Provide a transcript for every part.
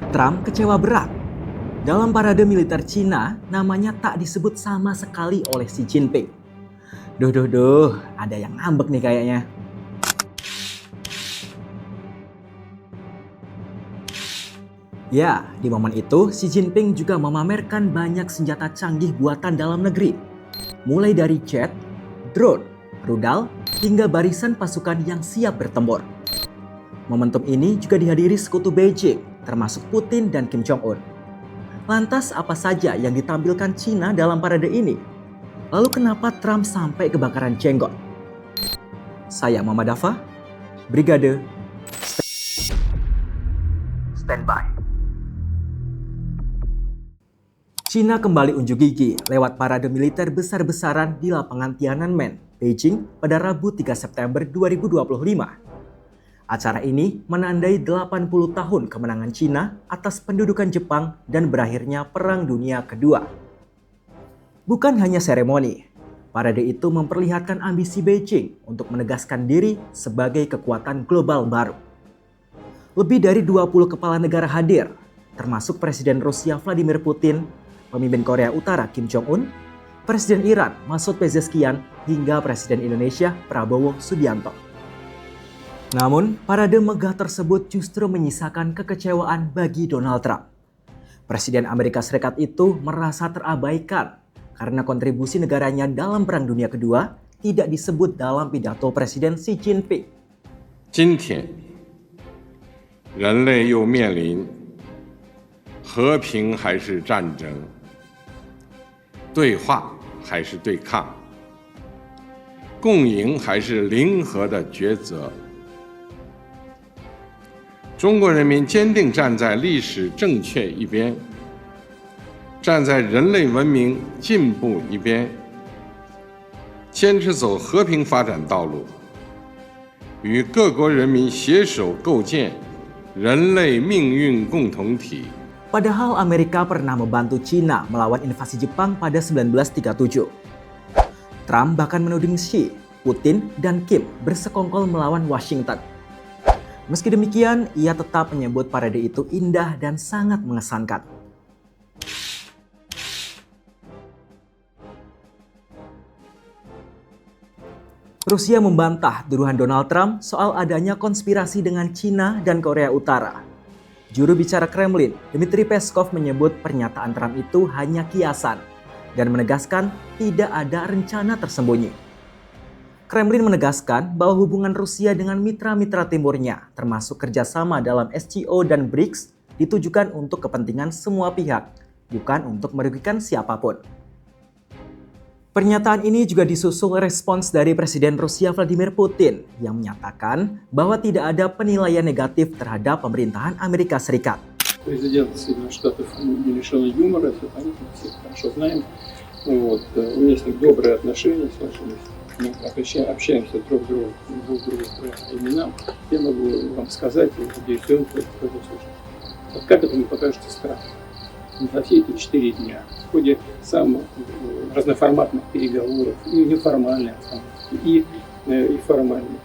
Trump kecewa berat. Dalam parade militer Cina, namanya tak disebut sama sekali oleh Xi Jinping. Duh, ada yang ngambek nih kayaknya. Ya, di momen itu Xi Jinping juga memamerkan banyak senjata canggih buatan dalam negeri. Mulai dari jet, drone, rudal, hingga barisan pasukan yang siap bertempur. Momentum ini juga dihadiri sekutu Beijing, termasuk Putin dan Kim Jong-un. Lantas apa saja yang ditampilkan Cina dalam parade ini? Lalu kenapa Trump sampai kebakaran jenggot? Saya Muhammad Dafa, Brigade Standby. Cina kembali unjuk gigi lewat parade militer besar-besaran di lapangan Tiananmen, Beijing pada Rabu 3 September 2025. Acara ini menandai 80 tahun kemenangan Cina atas pendudukan Jepang dan berakhirnya Perang Dunia Kedua. Bukan hanya seremoni, parade itu memperlihatkan ambisi Beijing untuk menegaskan diri sebagai kekuatan global baru. Lebih dari 20 kepala negara hadir, termasuk Presiden Rusia Vladimir Putin, pemimpin Korea Utara Kim Jong-un, Presiden Iran Masoud Pezeshkian, hingga Presiden Indonesia Prabowo Subianto. Namun, parade megah tersebut justru menyisakan kekecewaan bagi Donald Trump. Presiden Amerika Serikat itu merasa terabaikan karena kontribusi negaranya dalam Perang Dunia Kedua tidak disebut dalam pidato Presiden Xi Jinping. 今天，人类又面临和平还是战争、对话还是对抗、共赢还是零和的抉择。中国人民坚定站在历史正确一边，站在人类文明进步一边，坚持走和平发展道路，与各国人民携手构建人类命运共同体。 Padahal Amerika pernah membantu Cina melawan invasi Jepang pada 1937. Trump bahkan menuding Xi, Putin, dan Kim bersekongkol melawan Washington. Meski demikian, ia tetap menyebut parade itu indah dan sangat mengesankan. Rusia membantah tuduhan Donald Trump soal adanya konspirasi dengan Cina dan Korea Utara. Juru bicara Kremlin, Dmitry Peskov menyebut pernyataan Trump itu hanya kiasan dan menegaskan tidak ada rencana tersembunyi. Kremlin menegaskan bahwa hubungan Rusia dengan mitra-mitra timurnya, termasuk kerjasama dalam SCO dan BRICS, ditujukan untuk kepentingan semua pihak, bukan untuk merugikan siapapun. Pernyataan ini juga disusul respons dari Presiden Rusia Vladimir Putin yang menyatakan bahwa tidak ada penilaian negatif terhadap pemerintahan Amerika Serikat. Президент Соединенных Штатов не лишен юмора, это понятно, все хорошо знаем. У меня с ним добрые отношения сложились. Мы общаемся друг другу по именам. Я могу вам сказать, где он слушает. Вот как это мне покажется странно. За все эти 4 дня в ходе самых разноформатных переговоров, и неформальных, и формальных,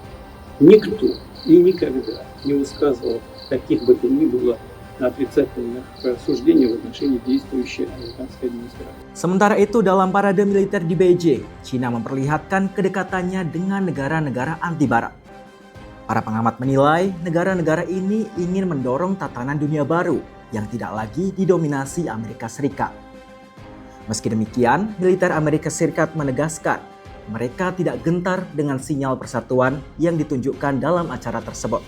никто и никогда не высказывал каких бы то ни было отрицательных суждений в отношении действующей американской администрации. Sementara itu dalam parade militer di Beijing, Cina memperlihatkan kedekatannya dengan negara-negara anti barat. Para pengamat menilai negara-negara ini ingin mendorong tatanan dunia baru yang tidak lagi didominasi Amerika Serikat. Meski demikian, militer Amerika Serikat menegaskan mereka tidak gentar dengan sinyal persatuan yang ditunjukkan dalam acara tersebut.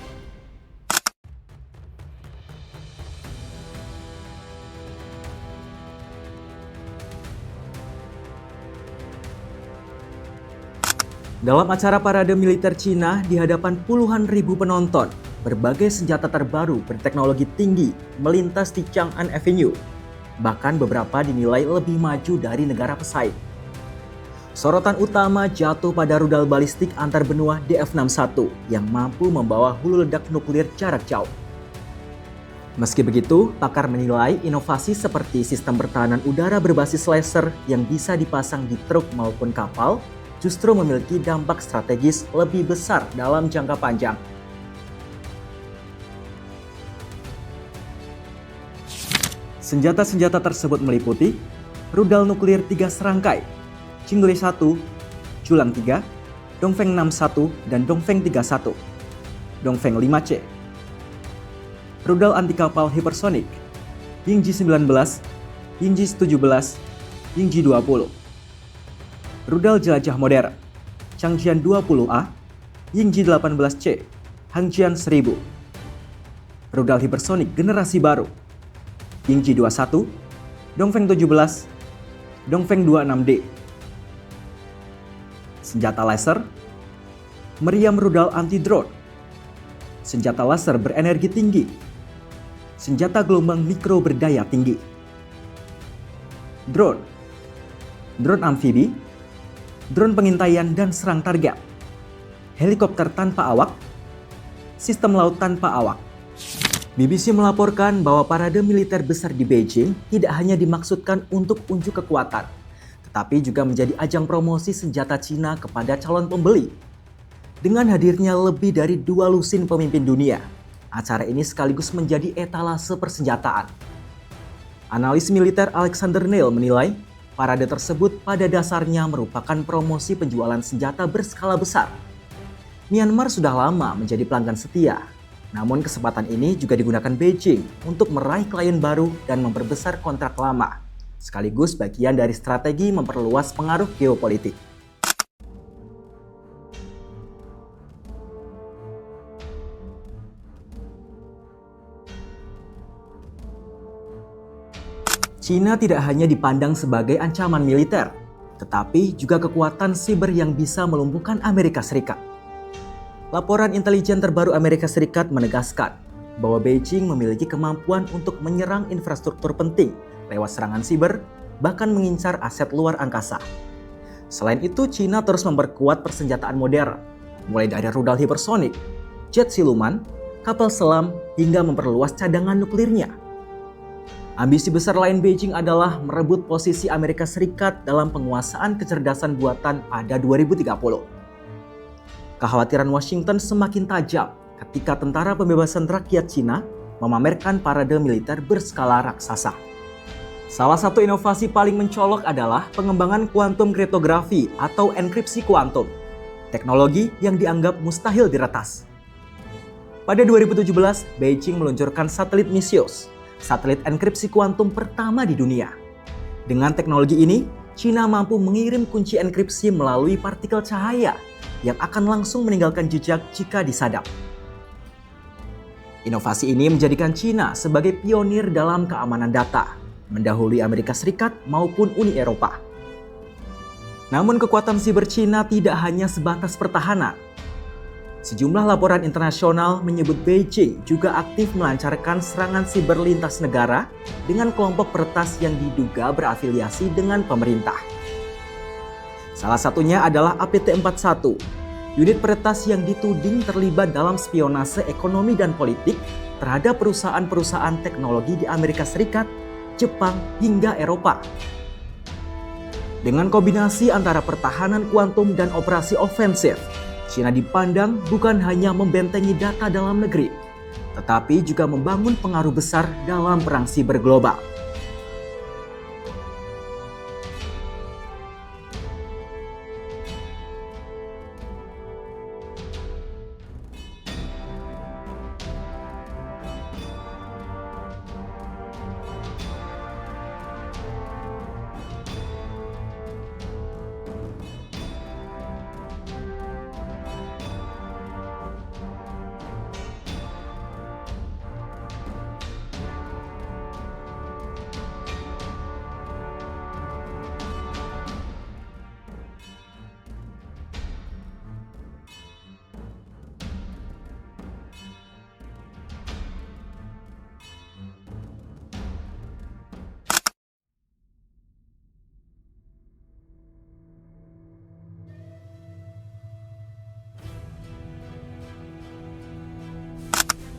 Dalam acara parade militer Cina di hadapan puluhan ribu penonton, berbagai senjata terbaru berteknologi tinggi melintas di Chang'an Avenue. Bahkan beberapa dinilai lebih maju dari negara pesaing. Sorotan utama jatuh pada rudal balistik antar benua DF-61 yang mampu membawa hulu ledak nuklir jarak jauh. Meski begitu, pakar menilai inovasi seperti sistem pertahanan udara berbasis laser yang bisa dipasang di truk maupun kapal justru memiliki dampak strategis lebih besar dalam jangka panjang. Senjata-senjata tersebut meliputi rudal nuklir 3 serangkai, Qingle 1, Julang 3, Dongfeng 61, dan Dongfeng 31, Dongfeng 5C. Rudal anti kapal hipersonik, Yingji 19, Yingji 17, Yingji 20. Rudal jelajah modern, Changjian 20A, Yingji 18C, Hangjian 1000. Rudal hipersonik generasi baru, Yingji 21, Dongfeng 17, Dongfeng 26D. Senjata laser, meriam rudal anti-drone, senjata laser berenergi tinggi, senjata gelombang mikro berdaya tinggi. Drone, drone amfibi, drone pengintaian dan serang target, helikopter tanpa awak, sistem laut tanpa awak. BBC melaporkan bahwa parade militer besar di Beijing tidak hanya dimaksudkan untuk unjuk kekuatan, tetapi juga menjadi ajang promosi senjata Cina kepada calon pembeli. Dengan hadirnya lebih dari 2 lusin pemimpin dunia, acara ini sekaligus menjadi etalase persenjataan. Analis militer Alexander Neil menilai, parade tersebut pada dasarnya merupakan promosi penjualan senjata berskala besar. Myanmar sudah lama menjadi pelanggan setia, namun kesempatan ini juga digunakan Beijing untuk meraih klien baru dan memperbesar kontrak lama, sekaligus bagian dari strategi memperluas pengaruh geopolitik. Cina tidak hanya dipandang sebagai ancaman militer, tetapi juga kekuatan siber yang bisa melumpuhkan Amerika Serikat. Laporan intelijen terbaru Amerika Serikat menegaskan bahwa Beijing memiliki kemampuan untuk menyerang infrastruktur penting lewat serangan siber, bahkan mengincar aset luar angkasa. Selain itu, Cina terus memperkuat persenjataan modern, mulai dari rudal hipersonik, jet siluman, kapal selam, hingga memperluas cadangan nuklirnya. Ambisi besar lain Beijing adalah merebut posisi Amerika Serikat dalam penguasaan kecerdasan buatan pada 2030. Kekhawatiran Washington semakin tajam ketika Tentara Pembebasan Rakyat Cina memamerkan parade militer berskala raksasa. Salah satu inovasi paling mencolok adalah pengembangan kuantum kriptografi atau enkripsi kuantum, teknologi yang dianggap mustahil diretas. Pada 2017, Beijing meluncurkan satelit Misios, satelit enkripsi kuantum pertama di dunia. Dengan teknologi ini, Cina mampu mengirim kunci enkripsi melalui partikel cahaya yang akan langsung meninggalkan jejak jika disadap. Inovasi ini menjadikan Cina sebagai pionir dalam keamanan data, mendahului Amerika Serikat maupun Uni Eropa. Namun kekuatan siber Cina tidak hanya sebatas pertahanan. Sejumlah laporan internasional menyebut Beijing juga aktif melancarkan serangan siber lintas negara dengan kelompok peretas yang diduga berafiliasi dengan pemerintah. Salah satunya adalah APT41, unit peretas yang dituding terlibat dalam spionase ekonomi dan politik terhadap perusahaan-perusahaan teknologi di Amerika Serikat, Jepang, hingga Eropa. Dengan kombinasi antara pertahanan kuantum dan operasi ofensif, Cina dipandang bukan hanya membentengi data dalam negeri, tetapi juga membangun pengaruh besar dalam perang siber global.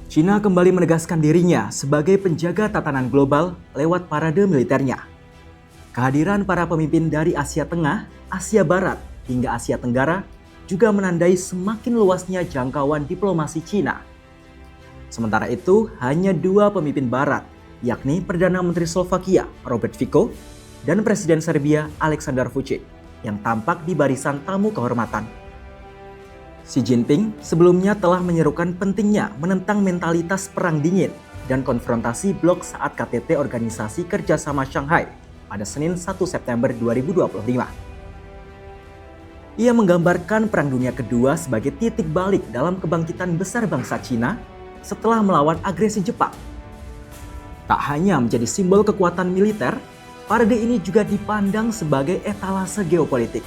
Cina kembali menegaskan dirinya sebagai penjaga tatanan global lewat parade militernya. Kehadiran para pemimpin dari Asia Tengah, Asia Barat, hingga Asia Tenggara juga menandai semakin luasnya jangkauan diplomasi Cina. Sementara itu, hanya 2 pemimpin Barat, yakni Perdana Menteri Slovakia Robert Fico dan Presiden Serbia Aleksandar Vučić yang tampak di barisan tamu kehormatan. Xi Jinping sebelumnya telah menyerukan pentingnya menentang mentalitas perang dingin dan konfrontasi blok saat KTT Organisasi Kerjasama Shanghai pada Senin 1 September 2025. Ia menggambarkan Perang Dunia Kedua sebagai titik balik dalam kebangkitan besar bangsa Cina setelah melawan agresi Jepang. Tak hanya menjadi simbol kekuatan militer, parade ini juga dipandang sebagai etalase geopolitik.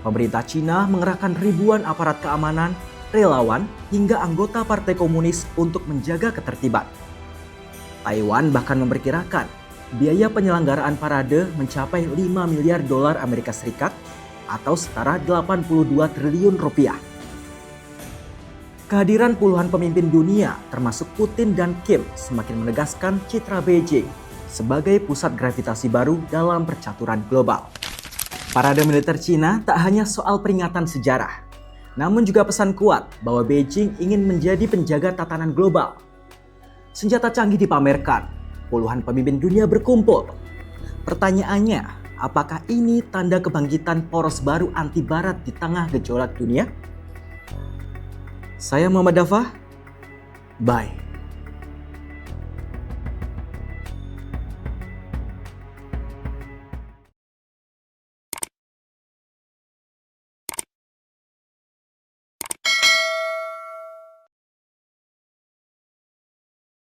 Pemerintah Cina mengerahkan ribuan aparat keamanan, relawan, hingga anggota Partai Komunis untuk menjaga ketertiban. Taiwan bahkan memperkirakan biaya penyelenggaraan parade mencapai 5 miliar dolar Amerika Serikat atau setara 82 triliun rupiah. Kehadiran puluhan pemimpin dunia termasuk Putin dan Kim semakin menegaskan citra Beijing sebagai pusat gravitasi baru dalam percaturan global. Parade militer Cina tak hanya soal peringatan sejarah, namun juga pesan kuat bahwa Beijing ingin menjadi penjaga tatanan global. Senjata canggih dipamerkan, puluhan pemimpin dunia berkumpul. Pertanyaannya, apakah ini tanda kebangkitan poros baru anti barat di tengah gejolak dunia? Saya Muhammad Dafa, bye.